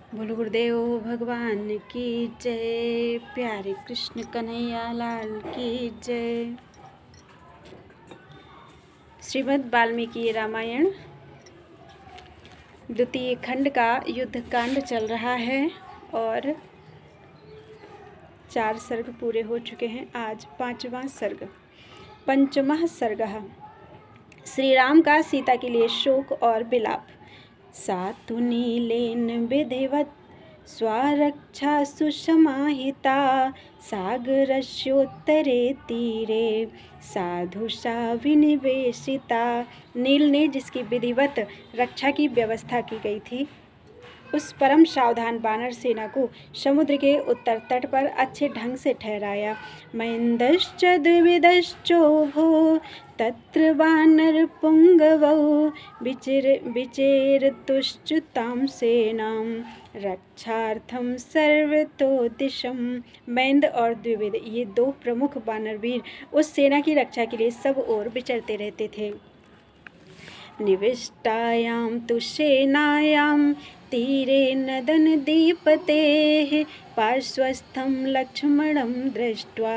बोलो गुरुदेव भगवान की जय, प्यारे कृष्ण कन्हैया लाल की जय। श्रीमद् वाल्मीकि रामायण द्वितीय खंड का युद्ध कांड चल रहा है और 4 सर्ग पूरे हो चुके हैं। आज 5वां सर्ग, पंचमः सर्गः। श्री राम का सीता के लिए शोक और विलाप। सातु नीलेन विधिवत् स्वरक्षा सुसमाहिता, सागरस्योत्तरे तीरे साधुषा विनिवेशिता। नील ने जिसकी विधिवत रक्षा की व्यवस्था की गई थी, उस परम सावधान वानर सेना को समुद्र के उत्तर तट पर अच्छे ढंग से ठहराया। महेंद्रश्च द्विविधश्चोभो तत्र वानर पुंगवौ, विचेरतुश्च्युतां सेनां रक्षार्थं सर्वतो दिशम। मैंद और द्विविध, ये 2 प्रमुख वानरवीर उस सेना की रक्षा के लिए सब ओर विचरते रहते थे। निविष्टायां तु सेनायां तीरे नदनदीपतेः, पार्श्वस्थं लक्ष्मणं दृष्ट्वा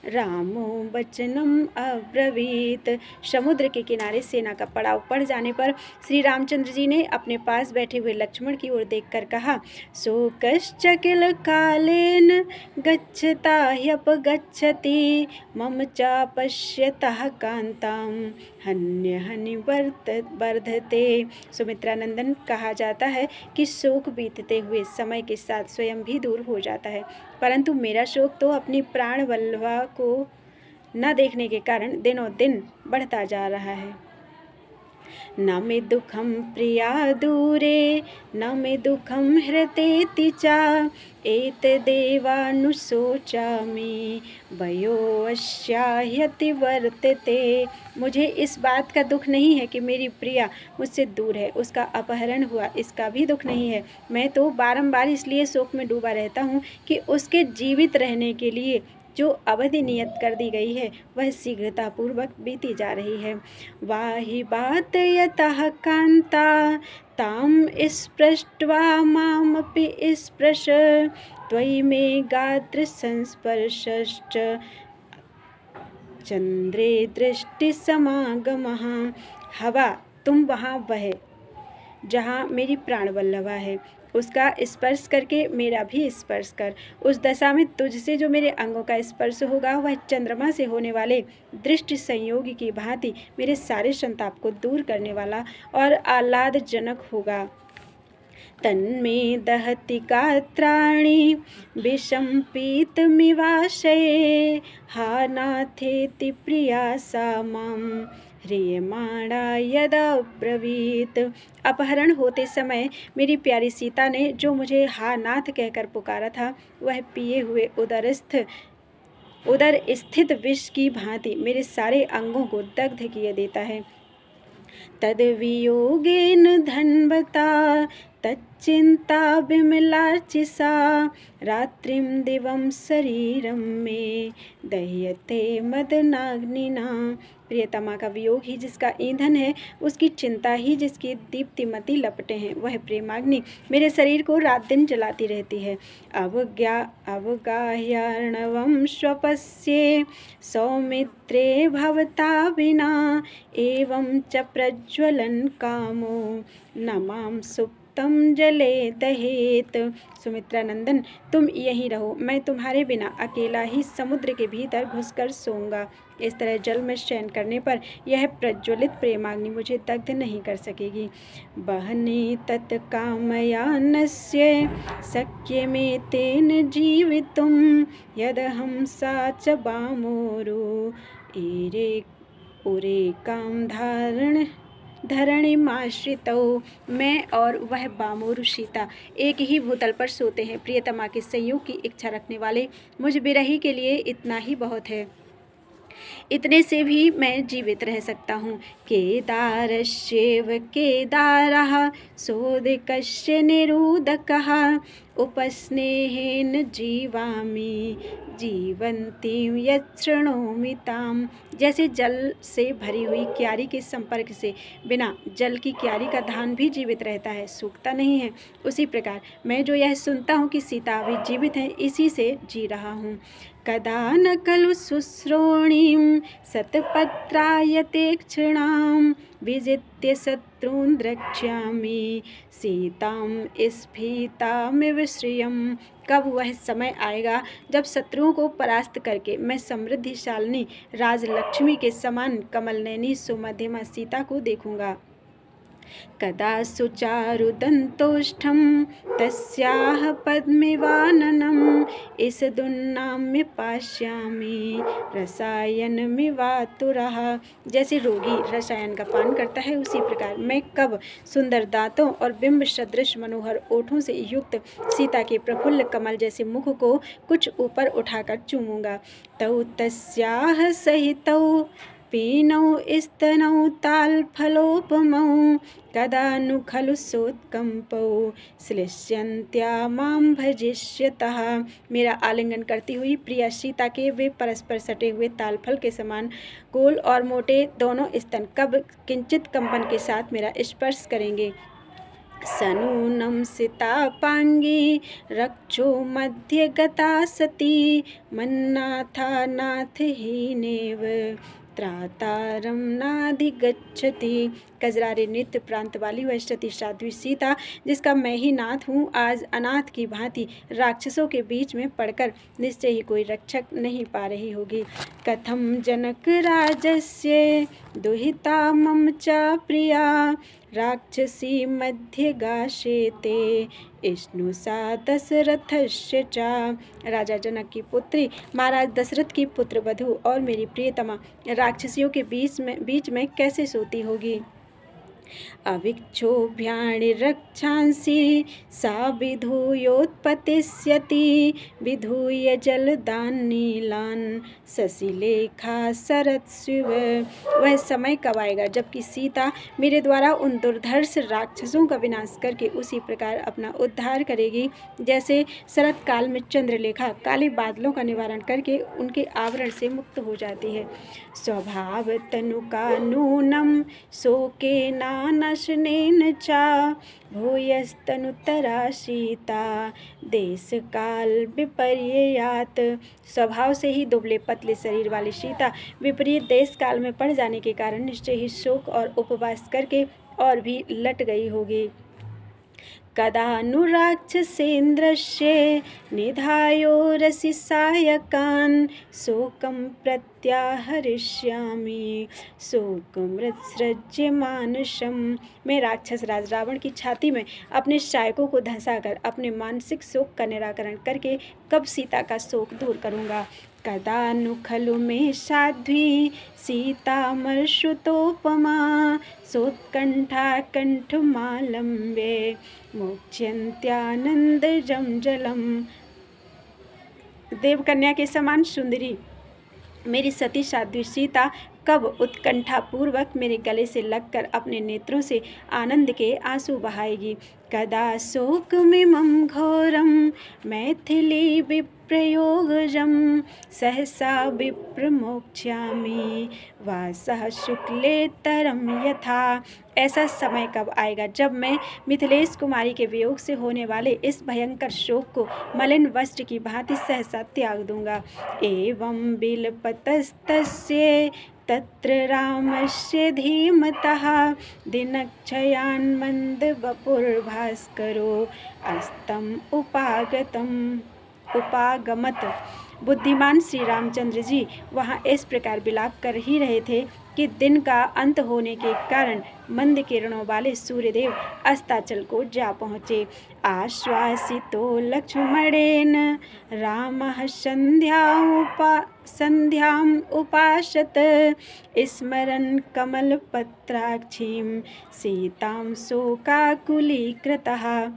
रामो वचनम् अब्रवीत्। समुद्र के किनारे सेना का पड़ाव पड़ जाने पर श्री रामचंद्र जी ने अपने पास बैठे हुए लक्ष्मण की ओर देखकर कहा, शोकश्च किल कालेन गच्छता ह्यपगच्छति, मम च पश्यतः कांतां हन्य वर्धते। सुमित्रा नंदन कहा जाता है कि शोक बीतते हुए समय के साथ स्वयं भी दूर हो जाता है, परंतु मेरा शोक तो अपनी प्राण वल्लभा को न देखने के कारण दिनों दिन बढ़ता जा रहा है। न मे दुखम प्रिया दूरे, न मे दुखम हृतेति च, एतदेवानुशोचामि वयोऽस्याह्यति वर्तते। मुझे इस बात का दुख नहीं है कि मेरी प्रिया मुझसे दूर है, उसका अपहरण हुआ, इसका भी दुख नहीं है। मैं तो बारंबार इसलिए शोक में डूबा रहता हूँ कि उसके जीवित रहने के लिए जो अवधि नियत कर दी गई है वह शीघ्रतापूर्वक बीती जा रही है। वाहि बात यतः कांता ताम स्पृष्ट्वा मामपि स्पृश, त्वयि मे गात्र संस्पर्शश्च चंद्रे दृष्टि समागमः। हवा, तुम वहाँ बहे जहाँ मेरी प्राण वल्लभा है, उसका स्पर्श करके मेरा भी स्पर्श कर। उस दशा में तुझसे जो मेरे अंगों का स्पर्श होगा वह चंद्रमा से होने वाले दृष्टि संयोगी की भांति मेरे सारे संताप को दूर करने वाला और आह्लादजनक होगा। तन्मे दहति गात्राणि विषम्पीतमिवाशये, हा नाथेति प्रिया सा मां ह्रियमाणा यदब्रवीत्। अपहरण होते समय मेरी प्यारी सीता ने जो मुझे हा नाथ कहकर पुकारा था, वह पिए हुए उदर स्थित विष की भांति मेरे सारे अंगों को दग्ध किए देता है। तद्वियोगेन धन्वता तच्चिंता विमलार्चिसा, रात्रिम दिवम शरीरम में दह्यते मदनाग्निना। प्रियतमा का वियोग ही जिसका ईंधन है, उसकी चिंता ही जिसकी दीप्तिमती लपटें हैं, वह प्रेमाग्नि मेरे शरीर को रात दिन जलाती रहती है। अवगाह्यार्णवं स्वपस्ये सौमित्रे भवता विना, एवं च प्रज्वलन कामो न मां सुप्तम जले दहेत। सुमित्रा नंदन, तुम यहीं रहो, मैं तुम्हारे बिना अकेला ही समुद्र के भीतर घुसकर सोऊंगा। इस तरह जल में शयन करने पर यह प्रज्वलित प्रेमाग्नि मुझे दग्ध नहीं कर सकेगी। बहने तत्कामयानस्य शक्य में तेन जीवितुम, यदहं सा च बामोरु उरे काम धरणिमाश्रितौ। मैं और वह बामोरु सीता एक ही भूतल पर सोते हैं। प्रियतमा के संयोग की इच्छा रखने वाले मुझ बिरही के लिए इतना ही बहुत है। इतने से भी मैं जीवित रह सकता हूँ। केदारस्येव केदारः सोदकस्य निरुदकः उपस्नेहेन जीवामि जीवन्तीं यत् शृणोमि ताम्। जैसे जल से भरी हुई क्यारी के संपर्क से बिना जल की क्यारी का धान भी जीवित रहता है, सूखता नहीं है, उसी प्रकार मैं जो यह सुनता हूँ कि सीता अभी जीवित है, इसी से जी रहा हूँ। कदा न खलु शुश्रोणीं शतपत्रायते क्षणां विजित्य शत्रून् द्रक्ष्यामि सीतां स्फीतामिव श्रियम्। कब वह समय आएगा जब शत्रुओं को परास्त करके मैं समृद्धिशालिनी राजलक्ष्मी के समान कमलनयनी सुमध्यमा सीता को देखूंगा। कदा सुचारुदन्तोष्ठं तस्याः पद्मिवाननम् ईषदुन्नाम्य पास्यामि रसायनमिवातुरः। जैसे रोगी रसायन का पान करता है, उसी प्रकार मैं कब सुंदर दांतों और बिंब सदृश मनोहर ओठों से युक्त सीता के प्रफुल्ल कमल जैसे मुख को कुछ ऊपर उठाकर चूमूंगा। तौ तस्याः सहितौ पीनौ स्तनौ तालफलोपमौ कदा नु खलु सोत्कंपौ श्लिष्यन्त्या मां भजिष्यतः। मेरा आलिंगन करती हुई प्रिया सीता के वे परस्पर सटे हुए तालफल के समान गोल और मोटे दोनों स्तन कब किंचित कंपन के साथ मेरा स्पर्श करेंगे। सनूनं सितापांगी रक्षो मध्ये गता सती मन्नाथा नाथहीनेव त्रातारं नाधिगच्छति। कजरारे नृत्य प्रांत वाली वह सती साध्वी सीता, जिसका मैं ही नाथ हूँ, आज अनाथ की भांति राक्षसों के बीच में पड़कर निश्चय ही कोई रक्षक नहीं पा रही होगी। कथम जनक राजस्य दुहिता मम च प्रिया राक्षसी मध्य गाशेते स्नुषा दशरथस्य च। राजा जनक की पुत्री महाराज दशरथ की पुत्र वधू और मेरी प्रियतमा राक्षसियों के बीच में कैसे सोती होगी। अविक्षोभ्याणि रक्षांसि सा विधूयोत्पतिष्यति विधूय जलदान नीलान शशिलेखा शरत्शिव। वह समय कब आएगा जबकि सीता मेरे द्वारा उन दुर्धर्ष राक्षसों का विनाश करके उसी प्रकार अपना उद्धार करेगी, जैसे शरत काल में चंद्रलेखा काले बादलों का निवारण करके उनके आवरण से मुक्त हो जाती है। स्वभाव तनुका नूनम शोके नानशनेन चा भूयस्तनुतरा सीता देश काल विपर्ययात। स्वभाव से ही दुबले पतले शरीर वाली सीता विपरीत देश काल में पड़ जाने के कारण निश्चय ही शोक और उपवास करके और भी लट गई होगी। कदानुराक्षसेन्द्रस्य निधायो रसिसायकान् शोकं प्रत्याहरिष्यामि शोकमृत्सृज्य मानसम। मैं राक्षस राज रावण की छाती में अपने सायकों को धंसाकर अपने मानसिक शोक का निराकरण करके कब सीता का शोक दूर करूँगा। कदा नु खलु मे साध्वी सीतामर्षुतोपमा सोत्कंठा कंठमालंबे मोक्ष्यन्त्यानंदजं जलम। देवकन्या के समान सुंदरी मेरी सती साध्वी सीता कब उत्कंठा पूर्वक मेरे गले से लगकर अपने नेत्रों से आनंद के आंसू बहाएगी। कदा शोकमिमं घोरं मैथिली विप्रयोगजं सहसा विप्रमोक्ष्यामि वासः शुक्लेतरं यथा। ऐसा समय कब आएगा जब मैं मिथिलेश कुमारी के वियोग से होने वाले इस भयंकर शोक को मलिन वस्त्र की भांति सहसा त्याग दूंगा। एवं बिलपतस्तस्य तत्र रामस्य धीमतः दिनक्षयान् मन्दवपुर्भास्करो अस्तम उपागमत। बुद्धिमान श्री रामचंद्र जी वहाँ इस प्रकार विलाप कर ही रहे थे कि दिन का अंत होने के कारण मंद किरणों वाले सूर्यदेव अस्ताचल को जा पहुँचे। आश्वासितो लक्ष्मणेन रामः संध्याम् उपासत स्मरन् कमलपत्राक्षीं सीतां शोकाकुलीकृतः।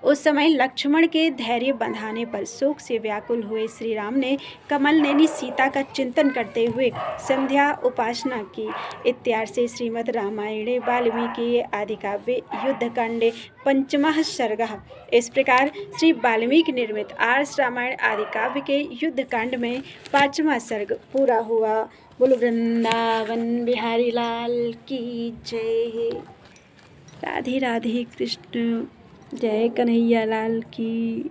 उस समय लक्ष्मण के धैर्य बंधाने पर शोक से व्याकुल हुए श्री राम ने कमल नैनी सीता का चिंतन करते हुए संध्या उपासना की। इत्यार्थ से श्रीमद् रामायणे वाल्मीकि आदिकाव्ये युद्धकांडे पंचमः सर्गः। इस प्रकार श्री वाल्मीकि निर्मित आर्ष रामायण आदि काव्य के युद्धकांड में 5वां सर्ग पूरा हुआ। बोलो वृंदावन बिहारी लाल की जय। राधे राधे कृष्ण। जय कन्हैया लाल की।